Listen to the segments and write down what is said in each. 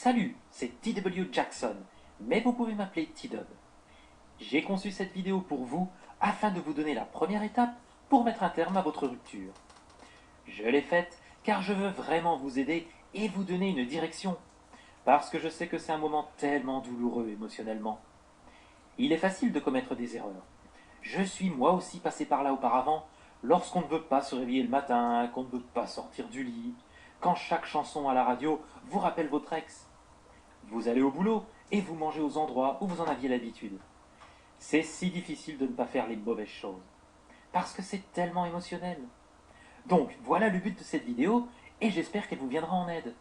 Salut, c'est TW Jackson, mais vous pouvez m'appeler T-Dub. J'ai conçu cette vidéo pour vous afin de vous donner la première étape pour mettre un terme à votre rupture. Je l'ai faite car je veux vraiment vous aider et vous donner une direction, parce que je sais que c'est un moment tellement douloureux émotionnellement. Il est facile de commettre des erreurs. Je suis moi aussi passé par là auparavant, lorsqu'on ne veut pas se réveiller le matin, qu'on ne veut pas sortir du lit, quand chaque chanson à la radio vous rappelle votre ex. Vous allez au boulot et vous mangez aux endroits où vous en aviez l'habitude. C'est si difficile de ne pas faire les mauvaises choses, parce que c'est tellement émotionnel. Donc voilà le but de cette vidéo, et j'espère qu'elle vous viendra en aide.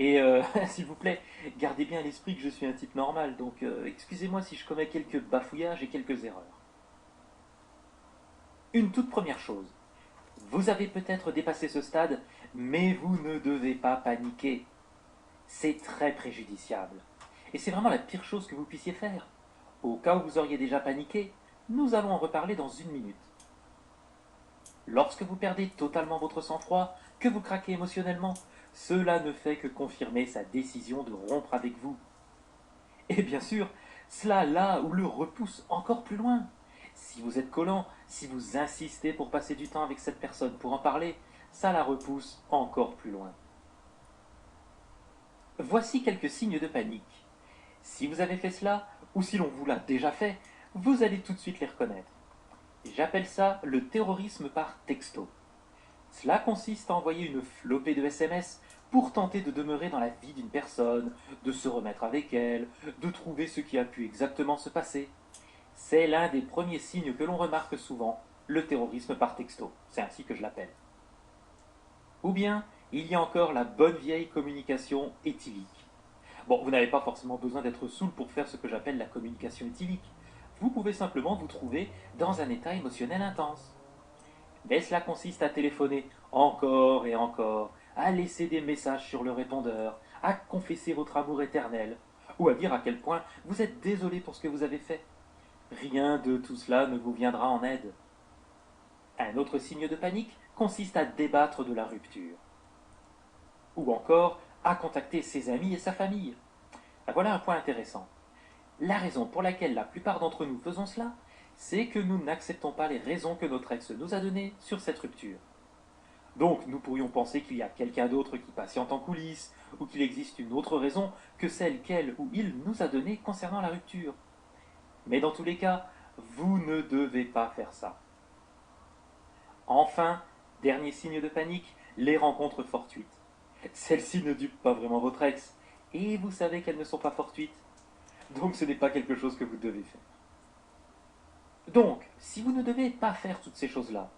Et s'il vous plaît, gardez bien à l'esprit que je suis un type normal, donc excusez-moi si je commets quelques bafouillages et quelques erreurs. Une toute première chose, vous avez peut-être dépassé ce stade, mais vous ne devez pas paniquer. C'est très préjudiciable. Et c'est vraiment la pire chose que vous puissiez faire. Au cas où vous auriez déjà paniqué, nous allons en reparler dans une minute. Lorsque vous perdez totalement votre sang-froid, que vous craquez émotionnellement, cela ne fait que confirmer sa décision de rompre avec vous. Et bien sûr, cela là où le repousse encore plus loin. Si vous êtes collant, si vous insistez pour passer du temps avec cette personne pour en parler, ça la repousse encore plus loin. Voici quelques signes de panique. Si vous avez fait cela, ou si l'on vous l'a déjà fait, vous allez tout de suite les reconnaître. J'appelle ça le terrorisme par texto. Cela consiste à envoyer une flopée de SMS pour tenter de demeurer dans la vie d'une personne, de se remettre avec elle, de trouver ce qui a pu exactement se passer. C'est l'un des premiers signes que l'on remarque souvent, le terrorisme par texto, c'est ainsi que je l'appelle. Ou bien, il y a encore la bonne vieille communication éthylique. Bon, vous n'avez pas forcément besoin d'être saoul pour faire ce que j'appelle la communication éthylique. Vous pouvez simplement vous trouver dans un état émotionnel intense. Mais cela consiste à téléphoner encore et encore, à laisser des messages sur le répondeur, à confesser votre amour éternel, ou à dire à quel point vous êtes désolé pour ce que vous avez fait. Rien de tout cela ne vous viendra en aide. Un autre signe de panique consiste à débattre de la rupture. Ou encore à contacter ses amis et sa famille. Voilà un point intéressant. La raison pour laquelle la plupart d'entre nous faisons cela, c'est que nous n'acceptons pas les raisons que notre ex nous a données sur cette rupture. Donc nous pourrions penser qu'il y a quelqu'un d'autre qui patiente en coulisses, ou qu'il existe une autre raison que celle qu'elle ou il nous a donnée concernant la rupture. Mais dans tous les cas, vous ne devez pas faire ça. Enfin, dernier signe de panique, les rencontres fortuites. Celles-ci ne dupent pas vraiment votre ex, et vous savez qu'elles ne sont pas fortuites. Donc ce n'est pas quelque chose que vous devez faire. Donc, si vous ne devez pas faire toutes ces choses-là,